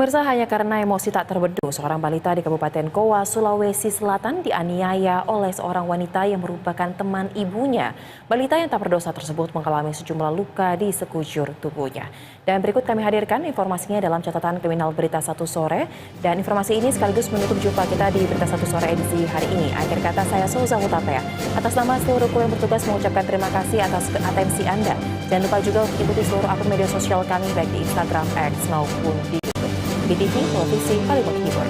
Pemirsa, hanya karena emosi tak terbendung, seorang balita di Kabupaten Goa, Sulawesi Selatan dianiaya oleh seorang wanita yang merupakan teman ibunya. Balita yang tak berdosa tersebut mengalami sejumlah luka di sekujur tubuhnya. Dan berikut kami hadirkan informasinya dalam catatan kriminal Berita Satu Sore. Dan informasi ini sekaligus menutup jumpa kita di Berita Satu Sore edisi hari ini. Akhir kata, saya Souza Hutapea. Atas nama seluruh kru yang bertugas mengucapkan terima kasih atas atensi Anda. Jangan lupa juga untuk ikuti seluruh akun media sosial kami baik di Instagram, X maupun di BTV, Televisi Hollywood Hibur.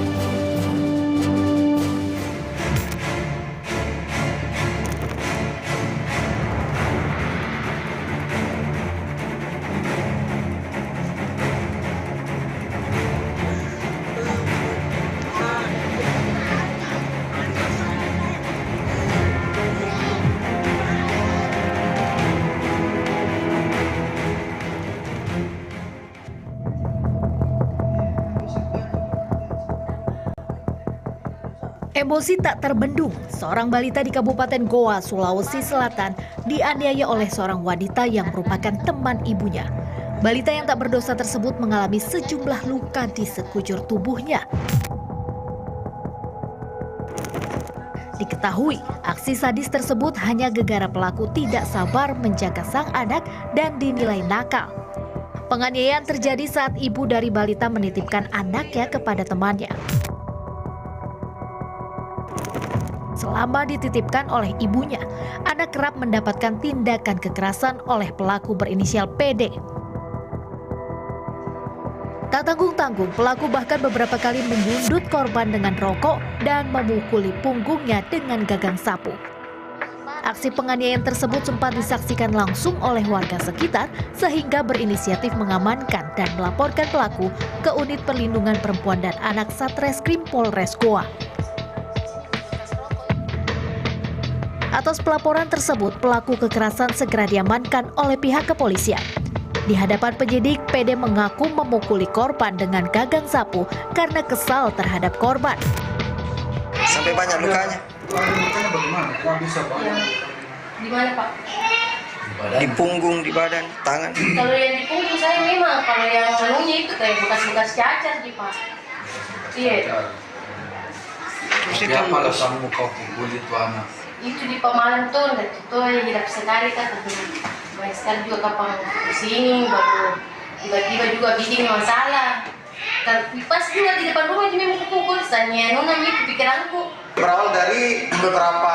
Emosi tak terbendung, seorang balita di Kabupaten Goa, Sulawesi Selatan dianiaya oleh seorang wanita yang merupakan teman ibunya. Balita yang tak berdosa tersebut mengalami sejumlah luka di sekujur tubuhnya. Diketahui, aksi sadis tersebut hanya gegara pelaku tidak sabar menjaga sang anak dan dinilai nakal. Penganiayaan terjadi saat ibu dari balita menitipkan anaknya kepada temannya. Selama dititipkan oleh ibunya, anak kerap mendapatkan tindakan kekerasan oleh pelaku berinisial PD. Tak tanggung-tanggung, pelaku bahkan beberapa kali menyundut korban dengan rokok dan memukuli punggungnya dengan gagang sapu. Aksi penganiayaan tersebut sempat disaksikan langsung oleh warga sekitar sehingga berinisiatif mengamankan dan melaporkan pelaku ke Unit Perlindungan Perempuan dan Anak Satreskrim Polres Goa. Atas pelaporan tersebut, pelaku kekerasan segera diamankan oleh pihak kepolisian. Di hadapan penyidik, PD mengaku memukuli korban dengan gagang sapu karena kesal terhadap korban. Sampai banyak lukanya. Lukanya bagaimana? Kok bisa banyak? Di mana, Pak? Di punggung, di badan, tangan. Kalau yang di punggung saya memang, kalau yang anunya itu kayak bekas-bekas cacar, Pak. Iya. Tapi apa alasanmu kau pukul itu anak? Itu di Pemalang tuh, itu hidup sekali kan, banyak sekali juga kapang pusing, baru tiba-tiba juga bikin masalah. Pas juga di depan rumah dia memang pukul, saya nona itu pikiranku. Berawal dari beberapa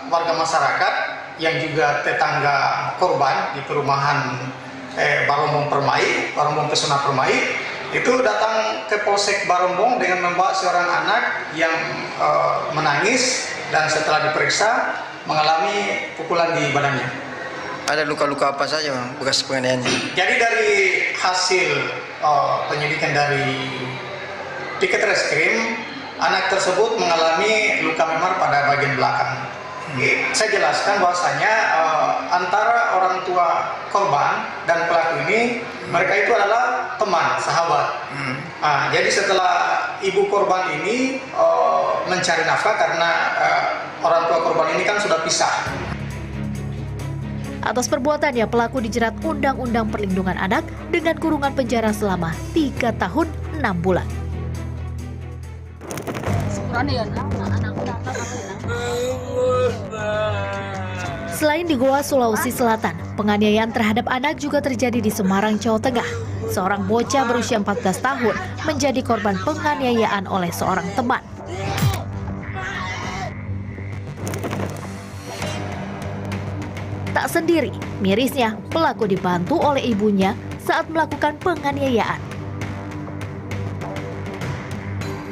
warga masyarakat yang juga tetangga korban di perumahan Barombong Permai, Barombong Pesona Permai, itu datang ke Polsek Barombong dengan membawa seorang anak yang menangis dan setelah diperiksa mengalami pukulan di badannya. Ada luka-luka apa saja, Bang, bekas penganiayaannya? Jadi dari hasil penyidikan dari Piket Reskrim, anak tersebut mengalami luka memar pada bagian belakang. Saya jelaskan bahwasanya antara orang tua korban dan pelaku ini, mereka itu adalah teman, sahabat. Jadi setelah ibu korban ini mencari nafkah karena orang tua korban ini kan sudah pisah. Atas perbuatannya, pelaku dijerat Undang-Undang Perlindungan Anak dengan kurungan penjara selama 3 tahun 6 bulan. Selain di Goa, Sulawesi Selatan, penganiayaan terhadap anak juga terjadi di Semarang, Jawa Tengah. Seorang bocah berusia 14 tahun menjadi korban penganiayaan oleh seorang teman. Tak sendiri, mirisnya pelaku dibantu oleh ibunya saat melakukan penganiayaan.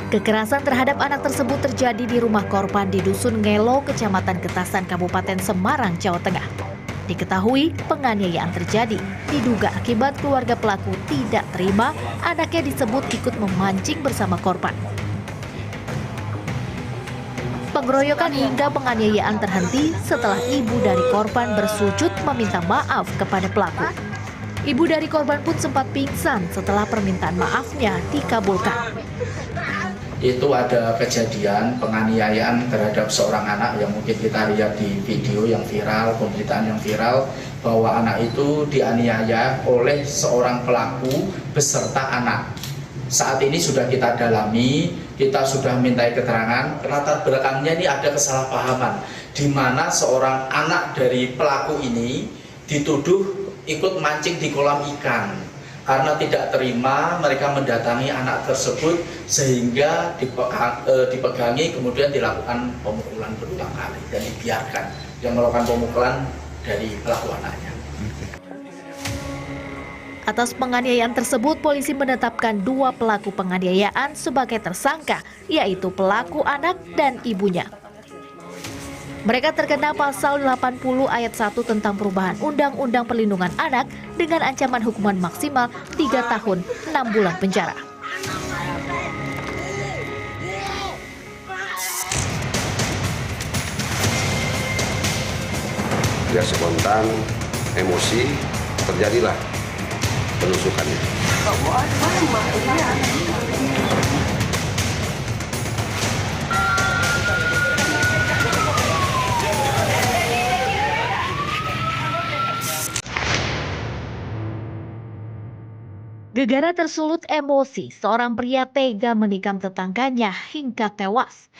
Kekerasan terhadap anak tersebut terjadi di rumah korban di Dusun Ngelo, Kecamatan Getasan, Kabupaten Semarang, Jawa Tengah. Diketahui penganiayaan terjadi diduga akibat keluarga pelaku tidak terima anaknya disebut ikut memancing bersama korban. Pengeroyokan hingga penganiayaan terhenti setelah ibu dari korban bersujud meminta maaf kepada pelaku. Ibu dari korban pun sempat pingsan setelah permintaan maafnya dikabulkan. Itu ada kejadian penganiayaan terhadap seorang anak yang mungkin kita lihat di video yang viral, pemberitaan yang viral, bahwa anak itu dianiaya oleh seorang pelaku beserta anak. Saat ini sudah kita dalami, kita sudah mintai keterangan. Latar belakangnya ini ada kesalahpahaman, di mana seorang anak dari pelaku ini dituduh ikut mancing di kolam ikan. Karena tidak terima, mereka mendatangi anak tersebut sehingga dipegangi, kemudian dilakukan pemukulan berulang kali dan dibiarkan. Yang melakukan pemukulan dari pelaku anaknya. Atas penganiayaan tersebut, polisi menetapkan 2 pelaku penganiayaan sebagai tersangka, yaitu pelaku anak dan ibunya. Mereka terkena pasal 80 ayat 1 tentang perubahan Undang-Undang Perlindungan Anak dengan ancaman hukuman maksimal 3 tahun 6 bulan penjara. Dia spontan, emosi, terjadilah penusukannya. Gegara tersulut emosi, seorang pria tega menikam tetangganya hingga tewas.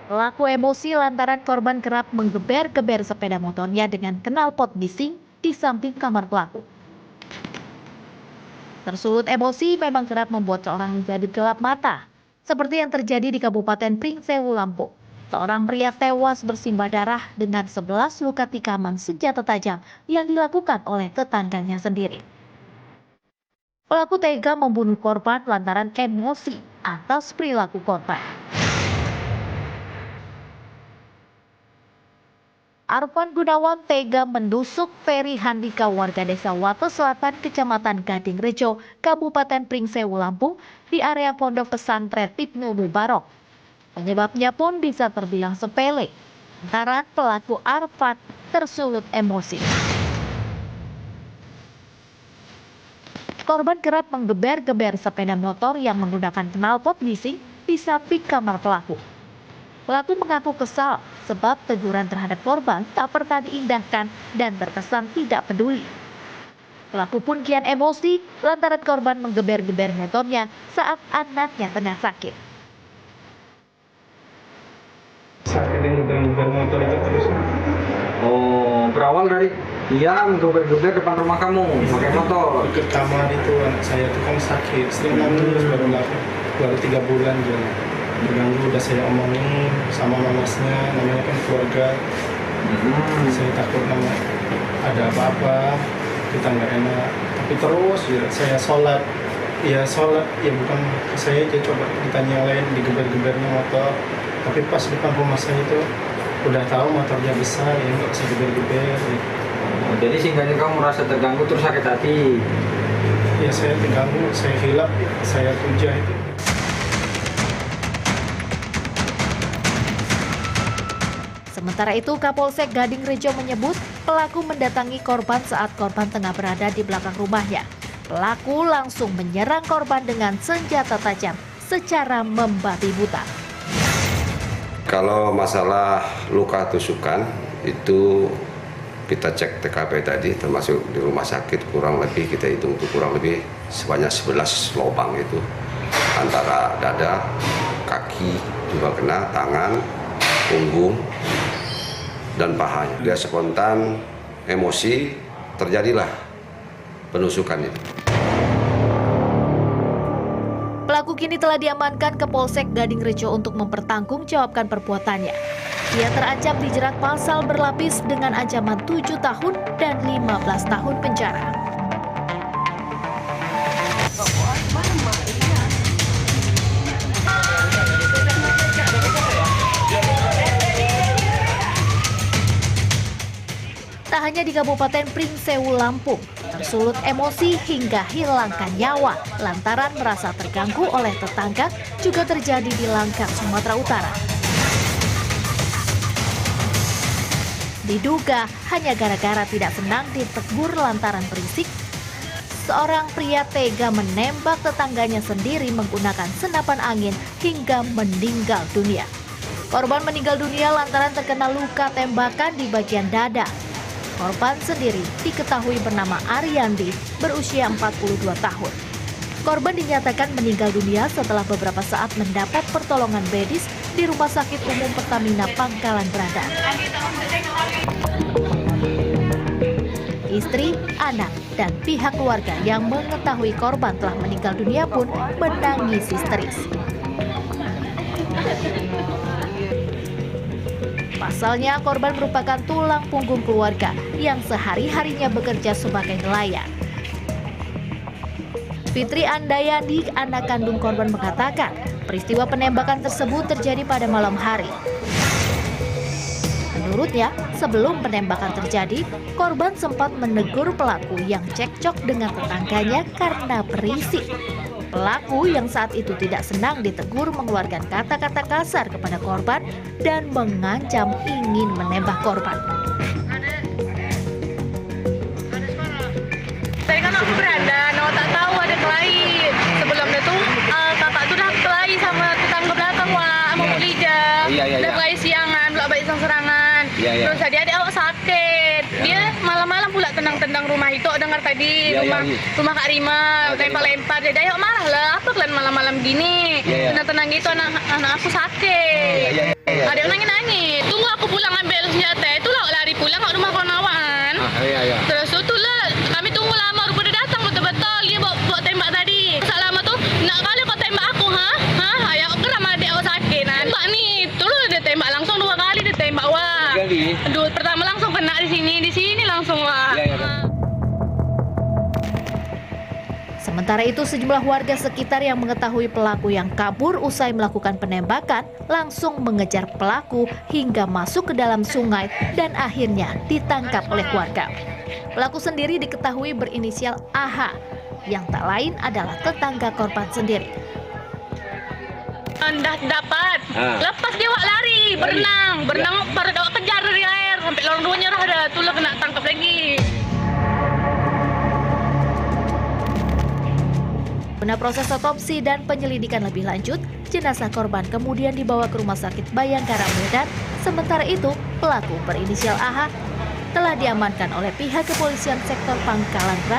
Pelaku emosi lantaran korban kerap menggeber-geber sepeda motornya dengan knalpot bising di samping kamar pelaku. Tersulut emosi memang kerap membuat seorang menjadi gelap mata, seperti yang terjadi di Kabupaten Pringsewu, Lampung. Seorang pria tewas bersimbah darah dengan 11 luka tikaman senjata tajam yang dilakukan oleh tetangganya sendiri. Pelaku tega membunuh korban lantaran emosi atas perilaku korban. Arfan Gunawan tega menusuk Ferry Handika, warga desa Wates Selatan, Kecamatan Gading Rejo, Kabupaten Pringsewu, Lampung, di area pondok pesantren Ibnu Mubarok. Penyebabnya pun bisa terbilang sepele, antara pelaku Arfan tersulut emosi. Korban kerap menggeber-geber sepeda motor yang menggunakan knalpot bising di samping kamar pelaku. Pelaku mengaku kesal sebab teguran terhadap korban tak pernah diindahkan dan terkesan tidak peduli. Pelaku pun kian emosi lantaran korban menggeber-geber motornya saat anaknya tengah sakit. Sakit geber motor itu terus. Oh, berawal dari dia menggeber-geber depan rumah kamu pakai motor. Dekat kamar itu anak saya itu kan sakit, sering nangis baru 3 bulan juga. Terganggu, udah saya omongin sama mamasnya, namanya kan keluarga. Saya takut ada apa-apa, kita nggak enak. Tapi terus ya, saya sholat, ya bukan saya aja, coba ditanya lain, digeber-gebernya motor. Tapi pas depan rumah saya itu udah tahu motornya besar, ya nggak bisa geber-geber. Oh, jadi sehingga kamu merasa terganggu terus sakit hati? Ya saya terganggu, saya hilap, saya tujah itu. Sementara itu, Kapolsek Gading Rejo menyebut pelaku mendatangi korban saat korban tengah berada di belakang rumahnya. Pelaku langsung menyerang korban dengan senjata tajam secara membabi buta. Kalau masalah luka tusukan itu kita cek TKP tadi, termasuk di rumah sakit kurang lebih kita hitung itu kurang lebih sebanyak 11 lubang itu, antara dada, kaki juga kena, tangan, punggung, dan pahanya. Dia spontan, emosi, terjadilah penusukan itu. Pelaku kini telah diamankan ke Polsek Gading Rejo untuk mempertanggungjawabkan perbuatannya. Dia terancam dijerat pasal berlapis dengan ancaman 7 tahun dan 15 tahun penjara. Tak hanya di Kabupaten Pringsewu, Lampung, tersulut emosi hingga hilangkan nyawa lantaran merasa terganggu oleh tetangga juga terjadi di Langkat, Sumatera Utara. Diduga hanya gara-gara tidak senang ditegur lantaran berisik, seorang pria tega menembak tetangganya sendiri menggunakan senapan angin hingga meninggal dunia. Korban meninggal dunia lantaran terkena luka tembakan di bagian dada. Korban sendiri diketahui bernama Ariandi, berusia 42 tahun. Korban dinyatakan meninggal dunia setelah beberapa saat mendapat pertolongan medis di Rumah Sakit Umum Pertamina Pangkalan Brandar. Istri, anak, dan pihak keluarga yang mengetahui korban telah meninggal dunia pun menangis histeris. Pasalnya, korban merupakan tulang punggung keluarga yang sehari-harinya bekerja sebagai nelayan. Fitri Andayani, anak kandung korban, mengatakan peristiwa penembakan tersebut terjadi pada malam hari. Menurutnya, sebelum penembakan terjadi, korban sempat menegur pelaku yang cekcok dengan tetangganya karena berisik. Pelaku yang saat itu tidak senang ditegur mengeluarkan kata-kata kasar kepada korban dan mengancam ingin menembak korban. Tadi kan aku berandang, tak tahu ada kelahi. Sebelumnya tuh kakak tuh dah kelahi sama tetangga belakang mau lidah. Dah kelahi siangan, belak balik serangan. Terus tadi ada awak sakit. Dia malam-malam pula tendang-tendang rumah itu, dengar tadi rumah Kak Rima, lempar-lempar. Jadi ayo marah lah, apa kalian malam-malam gini? Tenang-tenang gitu, anak aku sakit. Ada yang nangis-nangis. Tunggu aku pulang ambil senjata. Itulah lari pulang ke rumah kawan. Terus itulah kami tunggu lama, rupanya datang betul-betul. Dia bawa tembak tadi. Tak lama tuh, nak kali kau tembak aku, ha? Ayo geram adik aku sakit. Nampak nih, terus dia tembak langsung 2 kali dia tembak wah. Pertama langsung kena di sini langsung wah. Sementara itu, sejumlah warga sekitar yang mengetahui pelaku yang kabur usai melakukan penembakan langsung mengejar pelaku hingga masuk ke dalam sungai dan akhirnya ditangkap oleh warga. Pelaku sendiri diketahui berinisial AH, yang tak lain adalah tetangga korban sendiri. Dah dapat, lepas dia wak lari, berenang baru dia kejar dari air sampai lorong 2 nyerah dah, tulah kena tangkap lagi. Guna proses otopsi dan penyelidikan lebih lanjut, jenazah korban kemudian dibawa ke Rumah Sakit Bayangkara Medan. Sementara itu, pelaku berinisial AH telah diamankan oleh pihak kepolisian sektor Pangkalan Brandar